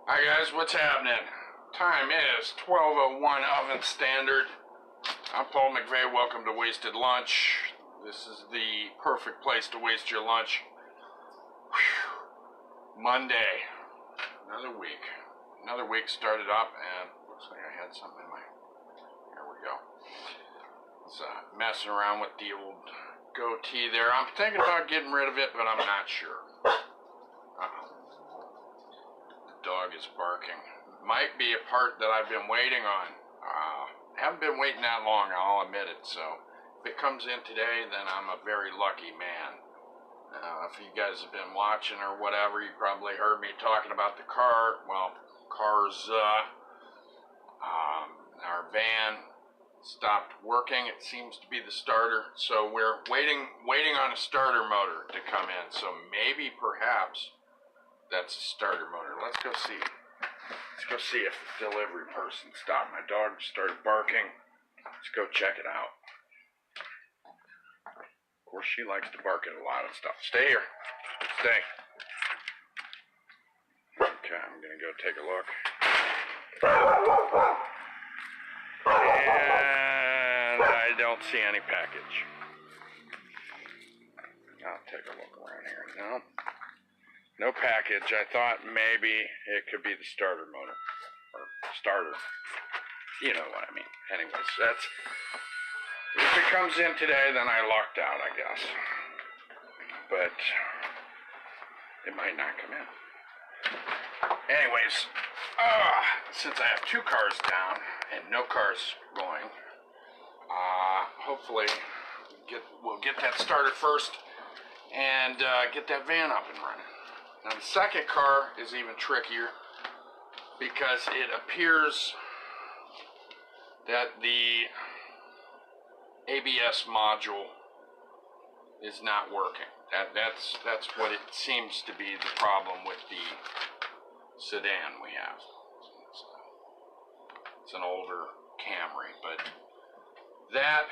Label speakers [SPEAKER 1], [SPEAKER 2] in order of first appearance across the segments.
[SPEAKER 1] Hi guys, what's happening? Time is 12:01 Oven Standard. I'm Paul McVeigh. Welcome to Wasted Lunch. This is the perfect place to waste your lunch. Whew. Monday. Another week. Another week started up and looks like I had something in my... Here we go. It's messing around with the old goatee there. I'm thinking about getting rid of it, but I'm not sure. The dog is barking. Might be a part that I've been waiting on. Haven't been waiting that long, I'll admit it. So if it comes in today, then I'm a very lucky man. If you guys have been watching or whatever, you probably heard me talking about the car. Well, car's our van stopped working. It seems to be the starter, so we're waiting on a starter motor to come in. So maybe, perhaps, that's a starter motor. Let's go see. Let's go see if the delivery person stopped. My dog started barking. Let's go check it out. Of course, she likes to bark at a lot of stuff. Stay here. Stay. Okay, I'm gonna go take a look. And I don't see any package. I'll take a look around here. No package. I thought maybe it could be the starter motor. Or starter. You know what I mean. Anyways, that's... If it comes in today, then I lucked out, I guess. But it might not come in. Anyways, since I have two cars down and no cars going, hopefully we'll get that started first and get that van up and running. Now the second car is even trickier because it appears that the ABS module is not working. That's what it seems to be the problem with the sedan we have. It's an older Camry, but that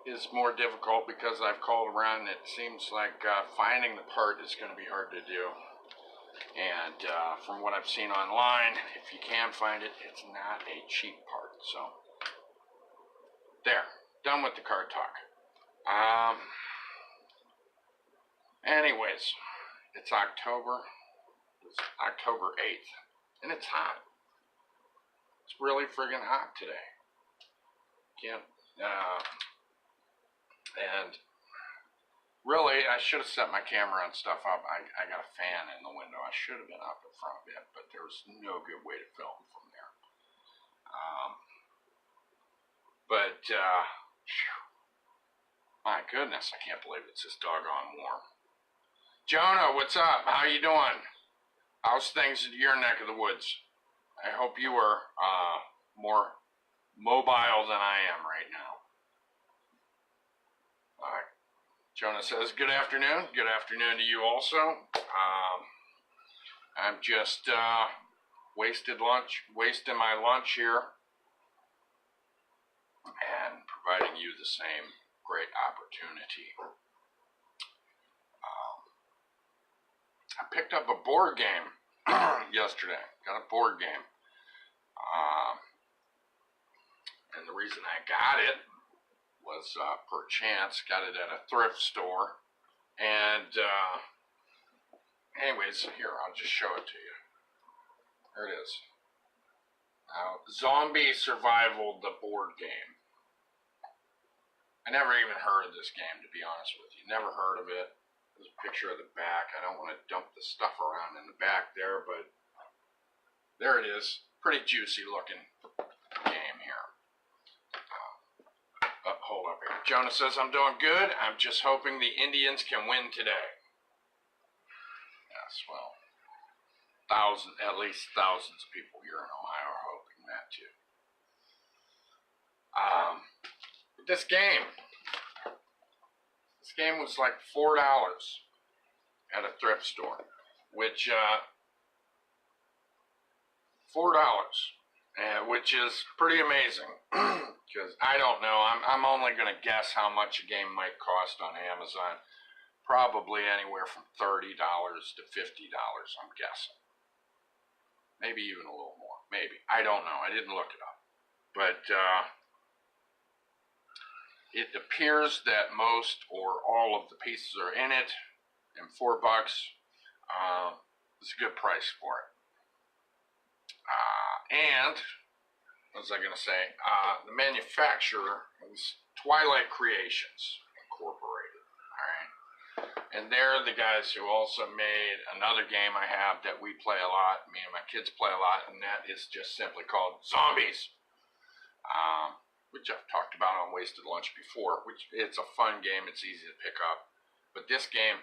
[SPEAKER 1] is more difficult because I've called around and it seems like finding the part is going to be hard to do. And from what I've seen online, if you can find it, it's not a cheap part. So, there. Done with the car talk. Anyways, it's October. It's October 8th. And it's hot. It's really friggin' hot today. And really, I should have set my camera and stuff up. I got a fan in the window. I should have been up in front of it, but there was no good way to film from there. My goodness, I can't believe it's this doggone warm. Jonah, what's up? How you doing? How's things in your neck of the woods? I hope you are more mobile than I am right now. All right. Jonah says, good afternoon. Good afternoon to you also. I'm just wasting my lunch here and providing you the same great opportunity. I picked up a board game yesterday. Got a board game. And the reason I got it was per chance. Got it at a thrift store. And anyways, here, I'll just show it to you. There it is. Now, Zombie Survival, the board game. I never even heard of this game, to be honest with you. Never heard of it. There's a picture of the back. I don't want to dump the stuff around in the back there, but there it is. Pretty juicy looking game here. Hold up here. Jonah says, I'm doing good. I'm just hoping the Indians can win today. Yes, well, at least thousands of people here in Ohio are hoping that too. This game was like $4 at a thrift store, which $4, which is pretty amazing. Because I don't know, I'm only going to guess how much a game might cost on Amazon. Probably anywhere from $30 to $50, I'm guessing. maybe even a little more. Maybe. I don't know. I didn't look it up. But it appears that most or all of the pieces are in it, and $4 is a good price for it. And what was I going to say? The manufacturer is Twilight Creations Incorporated. All right, and they're the guys who also made another game I have that we play a lot. Me and my kids play a lot, and that is just simply called Zombies. Which I've talked about on Wasted Lunch before, which it's a fun game, it's easy to pick up. But this game,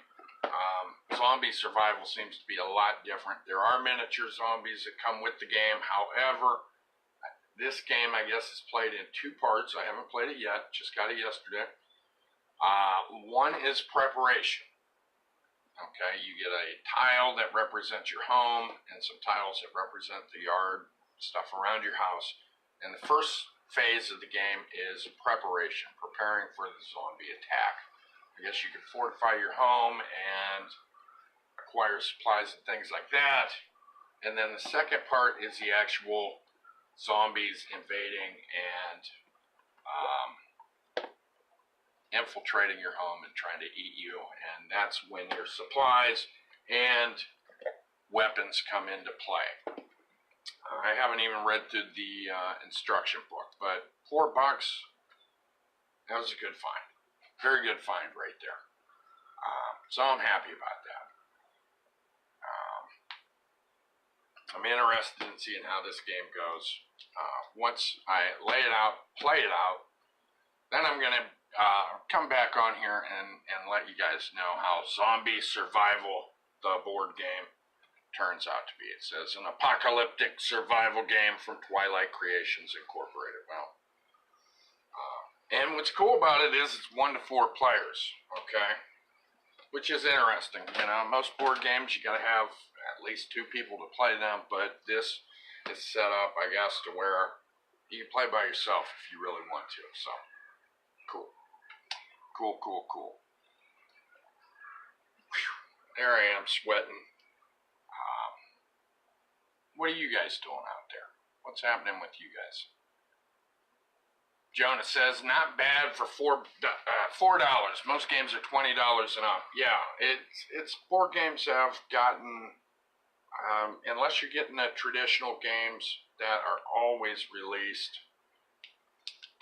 [SPEAKER 1] zombie survival seems to be a lot different. There are miniature zombies that come with the game. However, this game, I guess, is played in 2 parts. I haven't played it yet, just got it yesterday. One is preparation. Okay, you get a tile that represents your home and some tiles that represent the yard, stuff around your house. And the first phase of the game is preparation, preparing for the zombie attack. I guess you can fortify your home and acquire supplies and things like that. And then the second part is the actual zombies invading and infiltrating your home and trying to eat you. And that's when your supplies and weapons come into play. I haven't even read through the instruction book, but $4, that was a good find. Very good find right there. So I'm happy about that. I'm interested in seeing how this game goes. Once I lay it out, play it out, then I'm going to come back on here and let you guys know how Zombie Survival, the board game, turns out to be. It says an apocalyptic survival game from Twilight Creations Incorporated. Well, and what's cool about it is it's 1 to 4 players, okay? Which is interesting. You know, most board games you got to have at least 2 people to play them, but this is set up, I guess, to where you can play by yourself if you really want to. So, cool. Cool, cool, cool. Whew. There I am sweating. What are you guys doing out there? What's happening with you guys? Jonah says, not bad for $4. Most games are $20 and up. Yeah, it's board games have gotten, unless you're getting the traditional games that are always released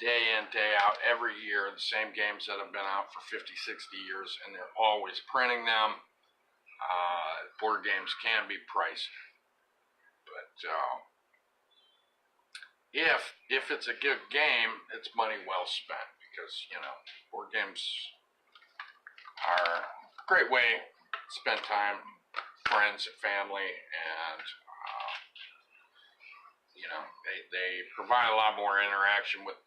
[SPEAKER 1] day in, day out, every year, the same games that have been out for 50, 60 years, and they're always printing them. Board games can be pricey. But if it's a good game, it's money well spent, because, you know, board games are a great way to spend time, friends and family, and you know, they provide a lot more interaction with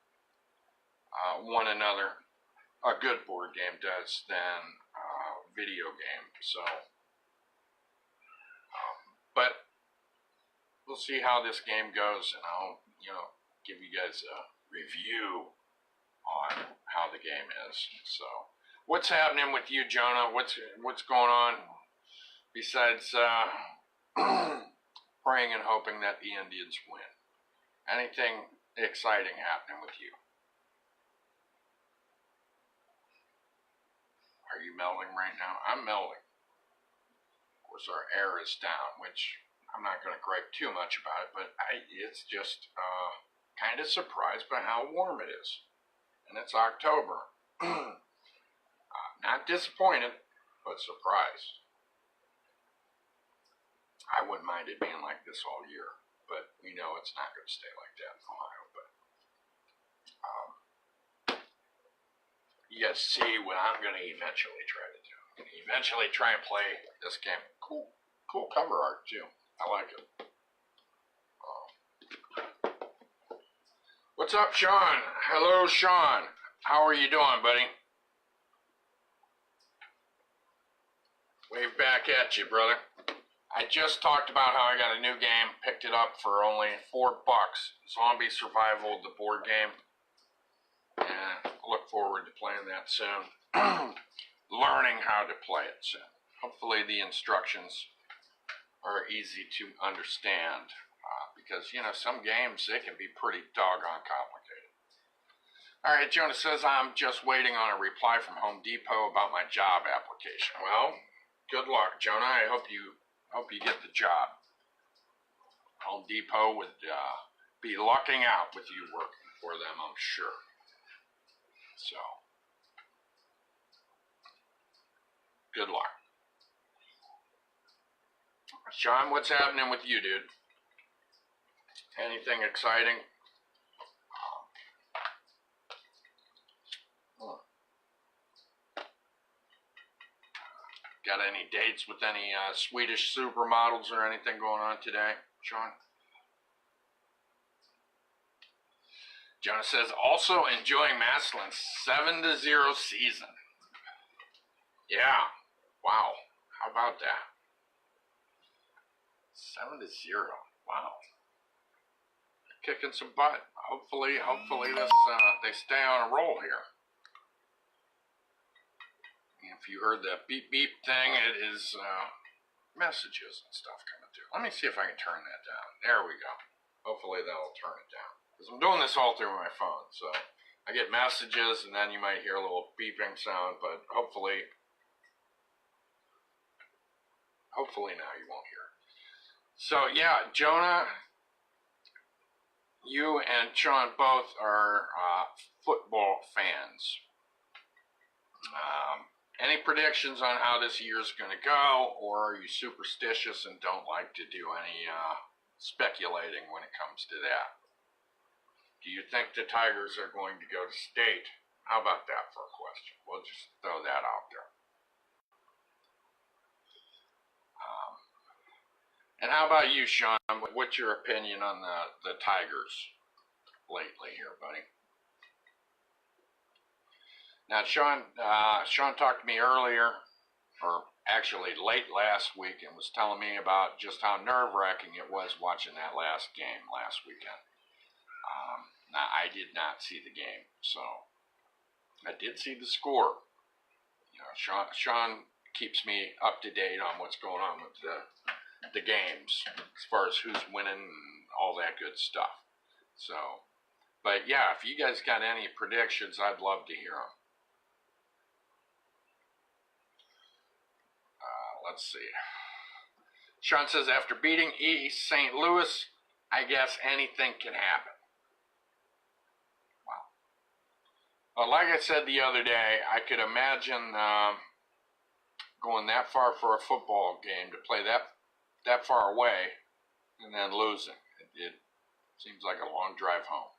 [SPEAKER 1] one another. A good board game does than a video game. So, but we'll see how this game goes, and I'll, you know, give you guys a review on how the game is. So, what's happening with you, Jonah? What's going on besides praying and hoping that the Indians win? Anything exciting happening with you? Are you melding right now? I'm melding. Of course, our air is down, which I'm not going to gripe too much about it, but it's just kind of surprised by how warm it is. And it's October. Not disappointed, but surprised. I wouldn't mind it being like this all year, but we know it's not going to stay like that in Ohio. But you guys see what I'm going to eventually try to do. I'm going to eventually try and play this game. Cool cover art too. I like it. What's up, Sean? Hello, Sean. How are you doing, buddy? Wave back at you, brother. I just talked about how I got a new game, picked it up for only $4. Zombie Survival, the board game. And I look forward to playing that soon. Learning how to play it soon. Hopefully the instructions are easy to understand. because, you know, some games, they can be pretty doggone complicated. All right, Jonah says, I'm just waiting on a reply from Home Depot about my job application. Well, good luck, Jonah. I hope you get the job. Home Depot would be lucking out with you working for them, I'm sure. So, good luck. Sean, what's happening with you, dude? Anything exciting? Got any dates with any Swedish supermodels or anything going on today, Sean? Jonah says, also enjoying Massillon's 7-0 season. Yeah, wow. How about that? 7-0. Wow. Kicking some butt. Hopefully this they stay on a roll here. If you heard that beep beep thing, it is messages and stuff coming through. Let me see if I can turn that down. There we go. Hopefully that'll turn it down. Because I'm doing this all through my phone, so I get messages and then you might hear a little beeping sound, but hopefully now you won't hear it. So yeah, Jonah, you and Sean both are football fans. Any predictions on how this year's going to go, or are you superstitious and don't like to do any speculating when it comes to that? Do you think the Tigers are going to go to state? How about that for a question? We'll just throw that out there. And how about you, Sean? What's your opinion on the Tigers lately here, buddy? Now, Sean talked to me earlier, or actually late last week, and was telling me about just how nerve-wracking it was watching that last game last weekend. Now, I did not see the game, so I did see the score. You know, Sean keeps me up to date on what's going on with the games, as far as who's winning and all that good stuff. So, but yeah, if you guys got any predictions, I'd love to hear them. Let's see. Sean says, after beating East St. Louis, I guess anything can happen. Wow. Well, like I said the other day, I could imagine going that far for a football game to play that far away and then losing. It seems like a long drive home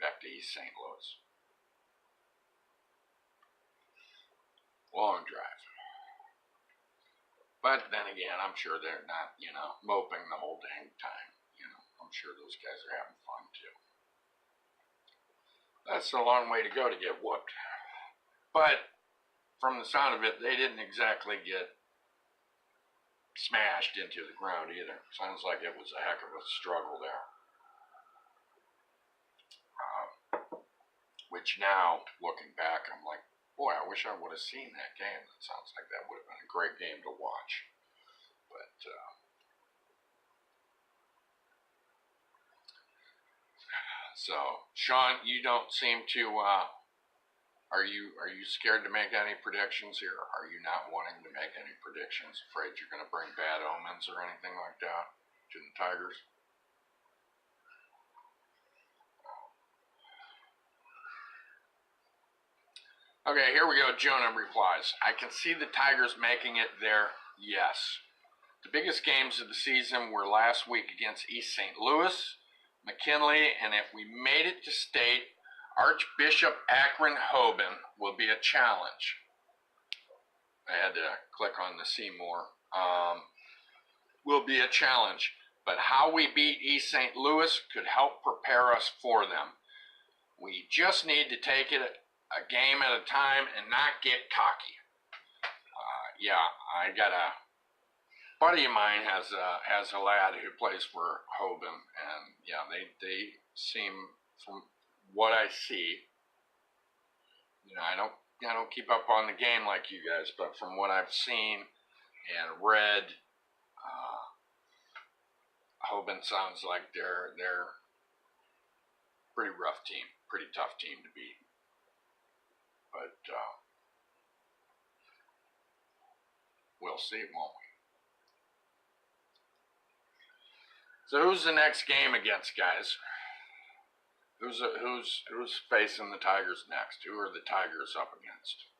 [SPEAKER 1] back to East St. Louis. Long drive. But then again, I'm sure they're not, you know, moping the whole dang time. You know, I'm sure those guys are having fun too. That's a long way to go to get whooped. But from the sound of it, they didn't exactly get smashed into the ground either. Sounds like it was a heck of a struggle there. Which now, looking back, I'm like, boy, I wish I would have seen that game. That sounds like that would have been a great game to watch. But so, Sean, you don't seem to. Are you scared to make any predictions here? Are you not wanting to make any predictions? Afraid you're going to bring bad omens or anything like that to the Tigers? Okay, here we go. Jonah replies, I can see the Tigers making it there, yes. The biggest games of the season were last week against East St. Louis, McKinley, and if we made it to state, Archbishop Akron Hoban will be a challenge. I had to click on the Seymour. Will be a challenge, but how we beat East St. Louis could help prepare us for them. We just need to take it a game at a time and not get cocky. Yeah, I got a buddy of mine has a lad who plays for Hoban, and yeah, they seem, from what I see, you know, I don't keep up on the game like you guys, but from what I've seen and read, Hoban sounds like they're pretty rough team, pretty tough team to beat. But we'll see, won't we? So who's the next game against, guys? Who's facing the Tigers next? Who are the Tigers up against?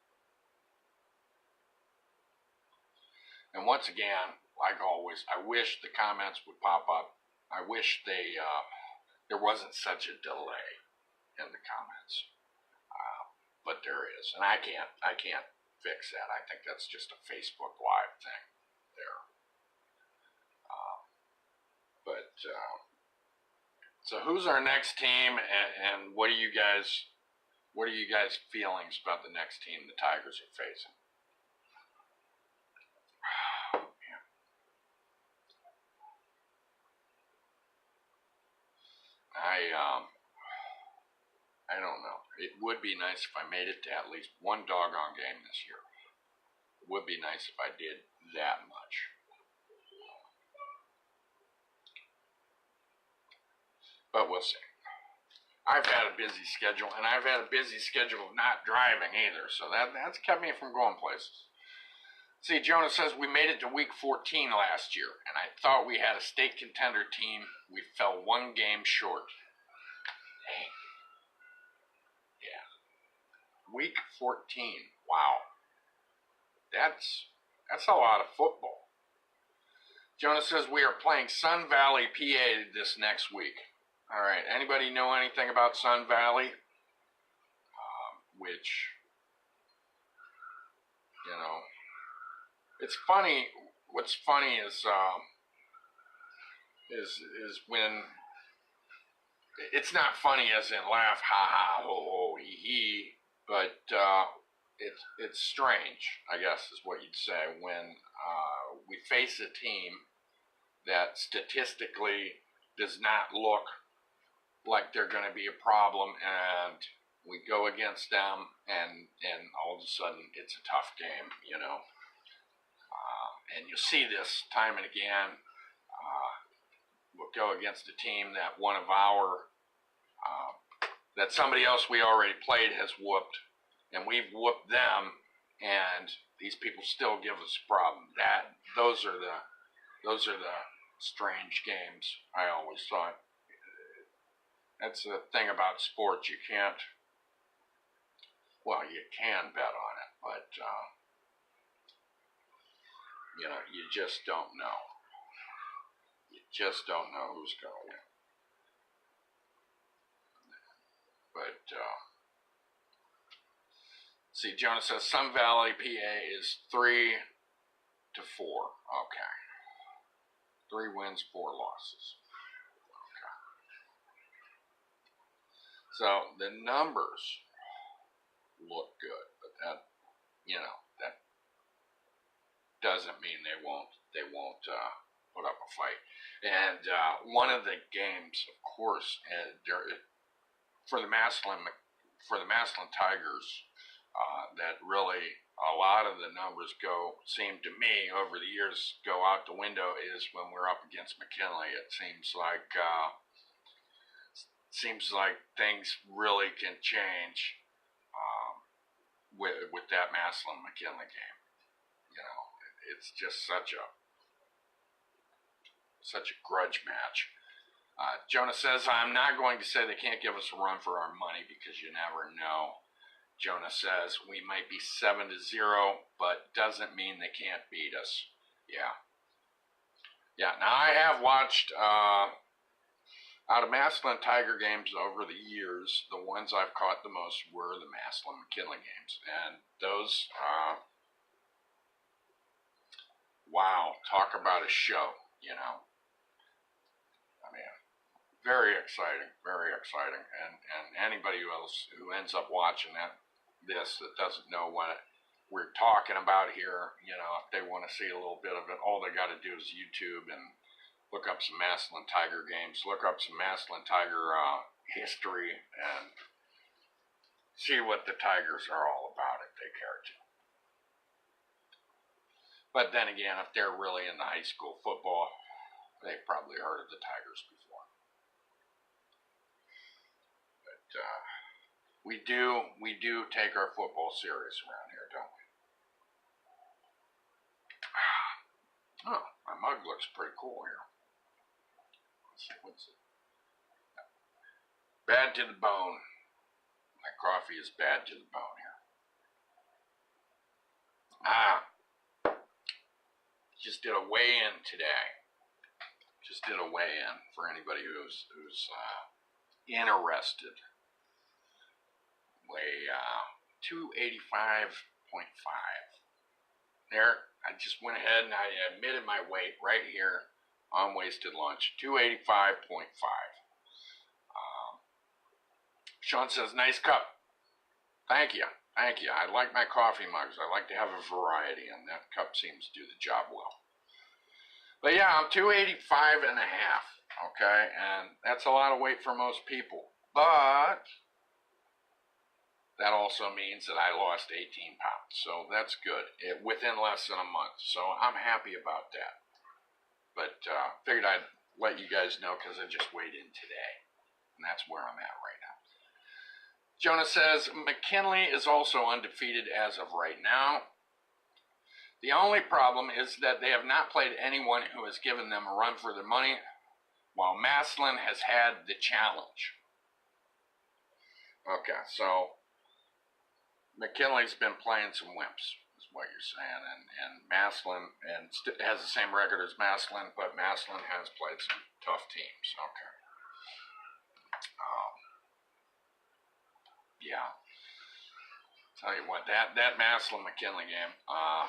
[SPEAKER 1] And once again, like always, I wish the comments would pop up. I wish there wasn't such a delay in the comments, but there is, and I can't fix that. I think that's just a Facebook Live thing there. So who's our next team, and what are you guys' feelings about the next team the Tigers are facing? I don't know. It would be nice if I made it to at least one doggone game this year. It would be nice if I did that much. But we'll see. I've had a busy schedule, and I've had a busy schedule of not driving either, so that's kept me from going places. See, Jonah says we made it to week 14 last year, and I thought we had a state contender team. We fell one game short. Dang. Yeah. Week 14. Wow. That's a lot of football. Jonah says we are playing Sun Valley, PA this next week. All right. Anybody know anything about Sun Valley? Which, you know, it's funny. What's funny is when it's not funny as in laugh, ha ha, ho ho, hee hee, but it's strange, I guess is what you'd say, when we face a team that statistically does not look like they're going to be a problem, and we go against them, and all of a sudden it's a tough game, you know. And you see this time and again. We'll go against a team that one of our, that somebody else we already played has whooped, and we've whooped them, and these people still give us a problem. Those are the strange games, I always thought. That's the thing about sports. You can't, well, you can bet on it, but, you know, you just don't know. You just don't know who's going to win. But, see, Jonah says Sun Valley, PA is 3-4. Okay. 3 wins, 4 losses. So the numbers look good, but that, you know, that doesn't mean they won't put up a fight. And one of the games, of course, for the Massillon Tigers, that really a lot of the numbers seem to me over the years go out the window is when we're up against McKinley. It seems like things really can change with that Massillon McKinley game. You know, it's just such a grudge match. Jonah says, I'm not going to say they can't give us a run for our money because you never know. Jonah says, we might be 7-0, but doesn't mean they can't beat us. Yeah. Yeah, now I have watched, out of Massillon Tiger games over the years, the ones I've caught the most were the Massillon McKinley games. And those, wow, talk about a show, you know. I mean, very exciting, very exciting. And anybody else who ends up watching that doesn't know what we're talking about here, you know, if they want to see a little bit of it, all they got to do is YouTube and look up some Massillon Tiger games, look up some Massillon Tiger history, and see what the Tigers are all about if they care to. But then again, if they're really into high school football, They've probably heard of the Tigers before. But we do take our football serious around here, don't we? Oh, my mug looks pretty cool here. Let's see, what's it? Bad to the bone. My coffee is bad to the bone here. Just did a weigh-in today. Just did a weigh-in for anybody who's interested. Weigh 285.5. There, I just went ahead and I admitted my weight right here on Wasted Lunch. 285.5. Sean says, nice cup. Thank you. Thank you. I like my coffee mugs. I like to have a variety, and that cup seems to do the job well. But yeah, I'm 285 and a half, okay? And that's a lot of weight for most people. But that also means that I lost 18 pounds, so that's good, within less than a month. So I'm happy about that. But figured I'd let you guys know because I just weighed in today, and that's where I'm at right now. Jonah says, McKinley is also undefeated as of right now. The only problem is that they have not played anyone who has given them a run for their money, while Massillon has had the challenge. Okay, so McKinley's been playing some wimps, is what you're saying, and Massillon has the same record as Massillon, but Massillon has played some tough teams. Okay. Yeah. Tell you what, that Massillon McKinley game, wow.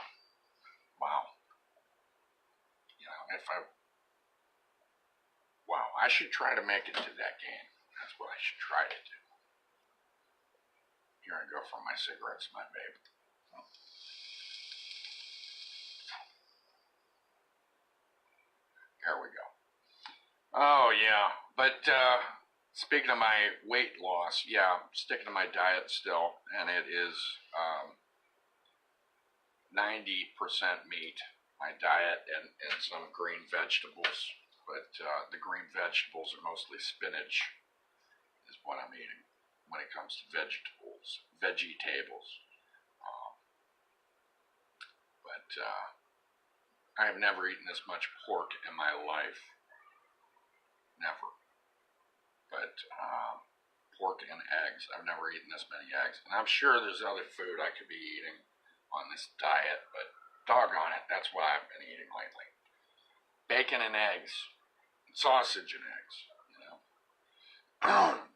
[SPEAKER 1] You know, I should try to make it to that game. That's what I should try to do. Here I go for my cigarettes, my babe. There we go. Oh, yeah. But, speaking of my weight loss, yeah, I'm sticking to my diet still, and it is 90% meat, my diet, and some green vegetables. But the green vegetables are mostly spinach, is what I'm eating when it comes to vegetables, vegetables. But I have never eaten this much pork in my life. Never. But pork and eggs. I've never eaten this many eggs. And I'm sure there's other food I could be eating on this diet, but doggone it, that's what I've been eating lately. Bacon and eggs. Sausage and eggs, you know.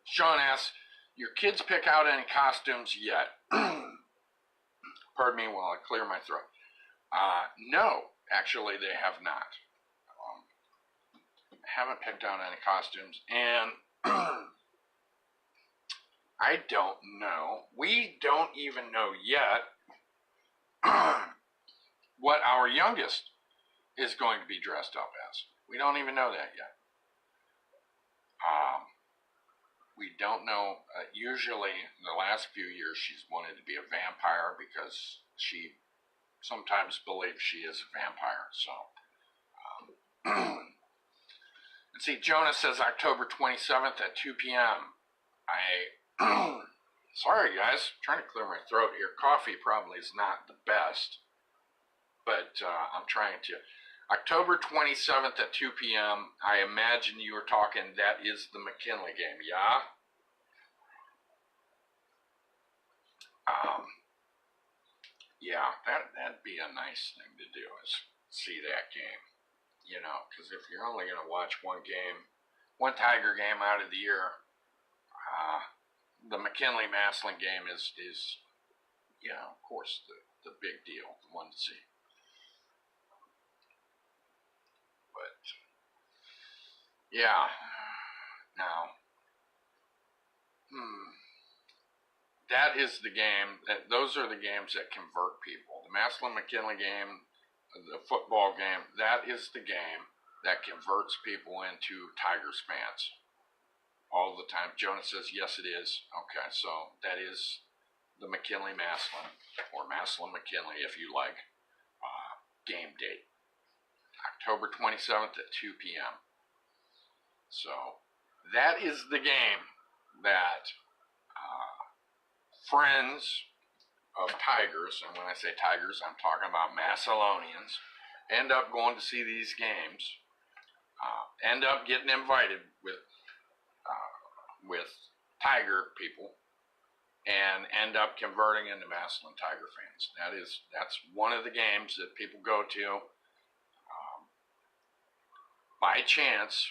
[SPEAKER 1] Sean asks, your kids pick out any costumes yet? Pardon me while I clear my throat. No, actually they have not. Haven't picked out any costumes, and I don't know. We don't even know yet what our youngest is going to be dressed up as. We don't even know that yet. We don't know. Usually, in the last few years, she's wanted to be a vampire because she sometimes believes she is a vampire. So, let's see. Jonah says October 27th at 2 p.m. Sorry, guys. I'm trying to clear my throat here. Coffee probably is not the best, but I'm trying to. October 27th at 2 p.m. I imagine you were talking, that is the McKinley game, yeah? Yeah, that'd be a nice thing to do, is see that game. You know, because if you're only going to watch one Tiger game out of the year, the McKinley-Massillon game is, you know, of course, the big deal, the one to see. But, yeah, now, that is the game, those are the games that convert people. The Massillon-McKinley game, the football game, that is the game that converts people into Tigers fans all the time. Jonah says, yes, it is. Okay, so that is the McKinley-Massillon, or Massillon-McKinley, if you like, game date. October 27th at 2 p.m. So that is the game that friends of Tigers, and when I say Tigers, I'm talking about Massillonians, end up going to see these games, end up getting invited with Tiger people, and end up converting into Massillon Tiger fans. That's one of the games that people go to by chance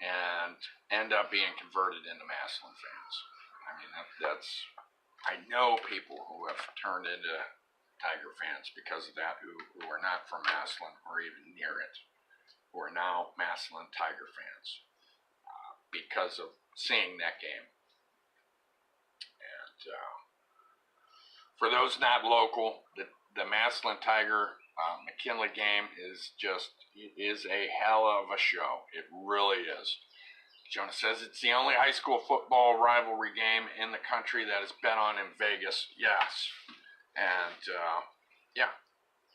[SPEAKER 1] and end up being converted into Massillon fans. I mean, I know people who have turned into Tiger fans because of that, who are not from Massillon or even near it, who are now Massillon Tiger fans because of seeing that game. And for those not local, the Massillon Tiger McKinley game is a hell of a show. It really is. Jonah says it's the only high school football rivalry game in the country that is bet on in Vegas. Yes. And, yeah,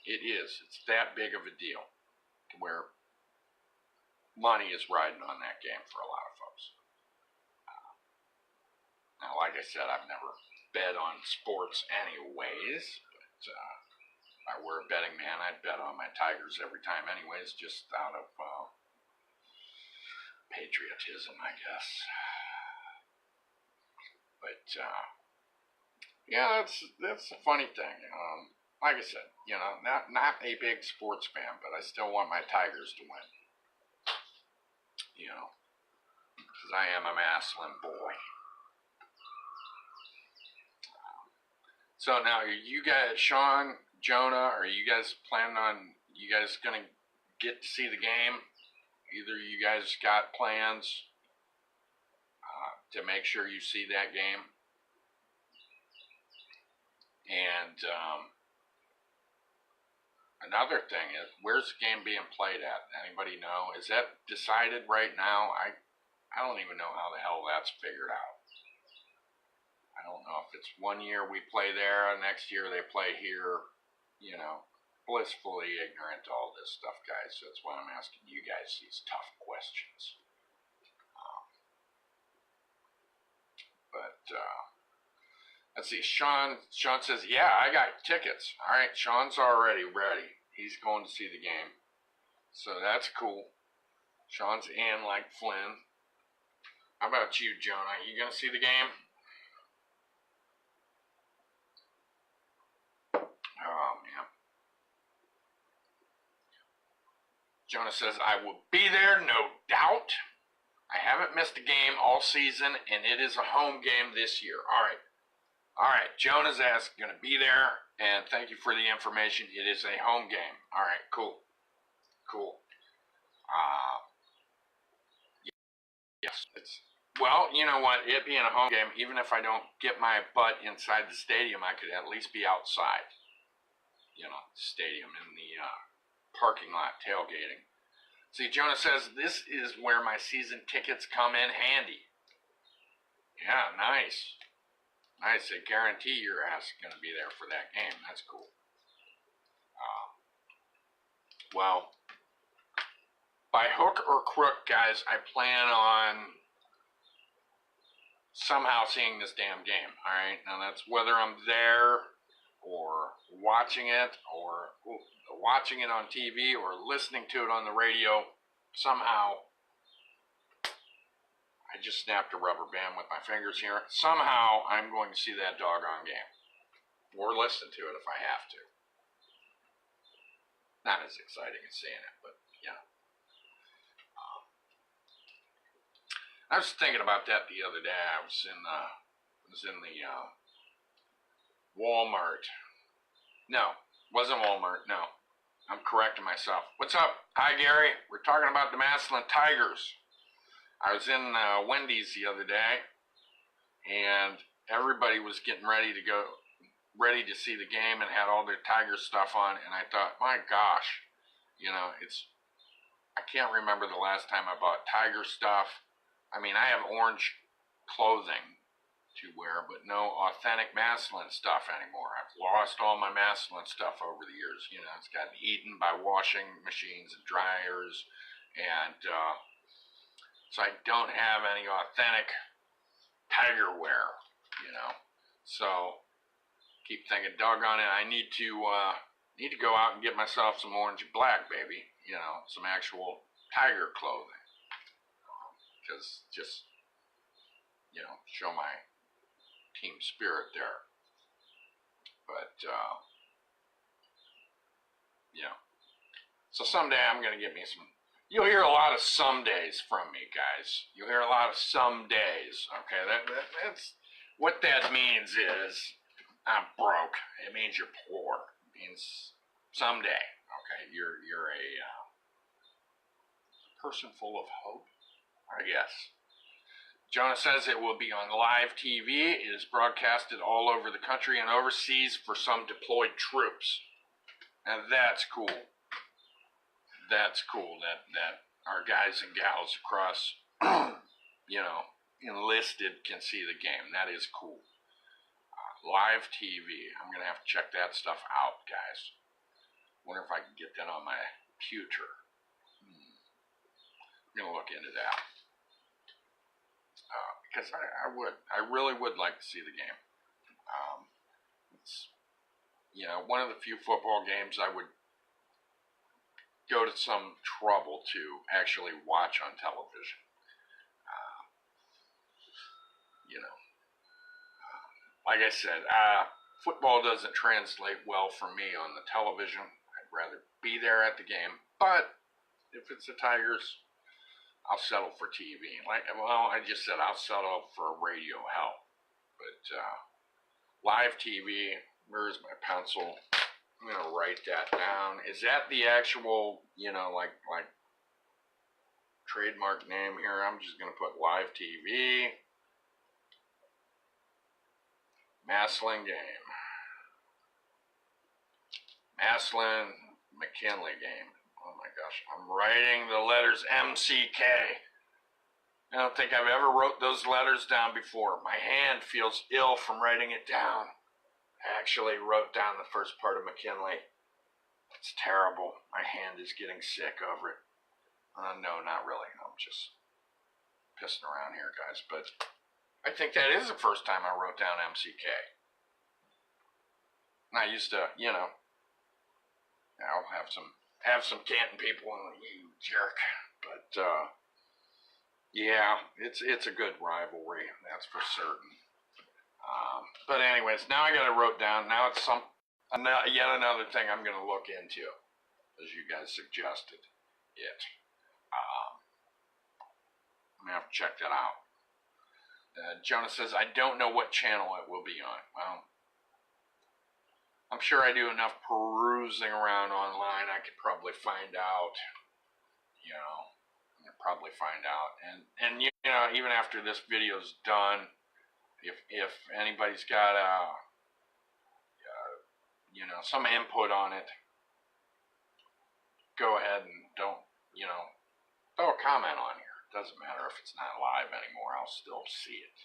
[SPEAKER 1] it is. It's that big of a deal where money is riding on that game for a lot of folks. Now, like I said, I've never bet on sports anyways, but if I were a betting man, I'd bet on my Tigers every time anyways, just out of patriotism, I guess. But yeah, that's a funny thing. Like I said, not a big sports fan, but I still want my Tigers to win. Because I am a Massillon boy. So now, are you guys, Sean, Jonah, are you guys planning on? You guys gonna get to see the game? Either you guys got plans to make sure you see that game. And another thing is, where's the game being played at? Anybody know? Is that decided right now? I don't even know how the hell that's figured out. I don't know if it's 1 year we play there, and next year they play here. Blissfully ignorant to all this stuff, guys. So that's why I'm asking you guys these tough questions. Let's see. Sean says, yeah, I got tickets. All right, Sean's already ready. He's going to see the game. So that's cool. Sean's in like Flynn. How about you, Jonah? You going to see the game? Oh, man. Jonah says, I will be there, no doubt. I haven't missed a game all season, and it is a home game this year. All right. Jonah's going to be there, and thank you for the information. It is a home game. All right, cool. Yes. Well, you know what? It being a home game, even if I don't get my butt inside the stadium, I could at least be outside. Stadium in the parking lot tailgating. See, Jonah says, this is where my season tickets come in handy. Yeah, nice. I guarantee your ass is going to be there for that game. That's cool. Well, by hook or crook, guys, I plan on somehow seeing this damn game. All right, now that's whether I'm there or watching it on TV or listening to it on the radio. Somehow, I just snapped a rubber band with my fingers here. Somehow, I'm going to see that doggone game. Or listen to it if I have to. Not as exciting as seeing it, but yeah. I was thinking about that the other day. I was in the Walmart. No, wasn't Walmart. No, I'm correcting myself. What's up? Hi, Gary. We're talking about the Massillon Tigers. I was in Wendy's the other day, and everybody was getting ready to see the game and had all their Tiger stuff on, and I thought, my gosh, I can't remember the last time I bought Tiger stuff. I mean, I have orange clothing to wear, but no authentic Massillon stuff anymore. I've lost all my Massillon stuff over the years. You know, it's gotten eaten by washing machines and dryers, and so I don't have any authentic Tiger wear, you know. So keep thinking, doggone it, I need to go out and get myself some orange and black, baby. You know, some actual Tiger clothing, because just, you know, show my team spirit there. But you know, so someday I'm gonna get me some. You'll hear a lot of some days from me, guys. You'll hear a lot of some days. Okay, that's what that means is I'm broke. It means you're poor. It means someday. Okay, you're a person full of hope, I guess. Jonah says it will be on live TV. It is broadcasted all over the country and overseas for some deployed troops. And that's cool. That's cool that our guys and gals across, you know, enlisted can see the game. That is cool. Live TV. I'm going to have to check that stuff out, guys. Wonder if I can get that on my computer. I'm going to look into that. Because I really would like to see the game. It's, you know, one of the few football games I would go to some trouble to actually watch on television. You know, like I said, football doesn't translate well for me on the television. I'd rather be there at the game. But if it's the Tigers, I'll settle for TV. Well, I just said I'll settle for radio help. But live TV, where's my pencil? I'm going to write that down. Is that the actual, you know, like trademark name here? I'm just going to put live TV. Massillon game. Massillon McKinley game. Oh my gosh, I'm writing the letters MCK. I don't think I've ever wrote those letters down before. My hand feels ill from writing it down. I actually wrote down the first part of McKinley. It's terrible. My hand is getting sick over it. No, not really. I'm just pissing around here, guys. But I think that is the first time I wrote down MCK. And I used to, you know, I'll have some Canton people and you jerk. But yeah, it's a good rivalry, that's for certain. But anyways, now I got it wrote down. Now it's yet another thing I'm going to look into, as you guys suggested it. I'm going to have to check that out. Jonah says, I don't know what channel it will be on. Well, I'm sure I do enough perusing around online. I could probably find out, you know, I could probably find out. And you know, even after this video's done, if anybody's got you know, some input on it, go ahead and don't, you know, throw a comment on here. It doesn't matter if it's not live anymore. I'll still see it.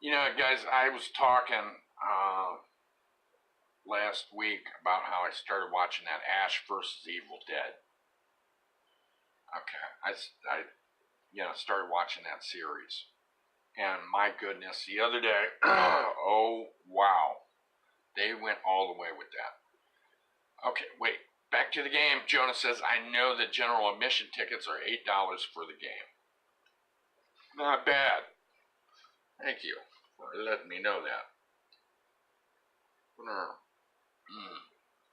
[SPEAKER 1] You know, guys, I was talking last week about how I started watching that Ash vs. Evil Dead. Okay, I you know, started watching that series. And my goodness, the other day, oh, wow. They went all the way with that. Okay, wait. Back to the game. Jonah says, I know that general admission tickets are $8 for the game. Not bad. Thank you for letting me know that.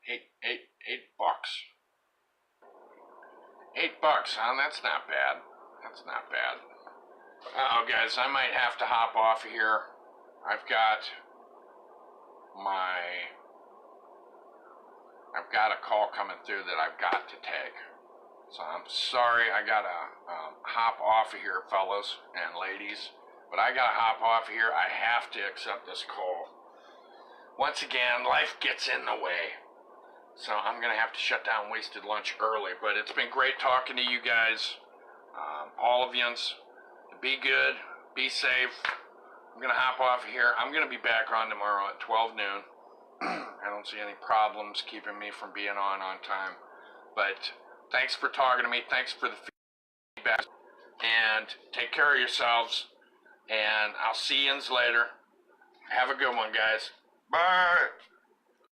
[SPEAKER 1] $8 bucks. $8, huh? That's not bad. That's not bad. Uh-oh, guys, I might have to hop off here. I've got a call coming through that I've got to take. So I'm sorry, I gotta hop off of here, fellas and ladies. But I gotta hop off of here. I have to accept this call. Once again, life gets in the way. So I'm gonna have to shut down Wasted Lunch early. But it's been great talking to you guys. All of yous have Be good. Be safe. I'm going to hop off here. I'm going to be back on tomorrow at 12 noon. I don't see any problems keeping me from being on time. But thanks for talking to me. Thanks for the feedback. And take care of yourselves. And I'll see you later. Have a good one, guys. Bye.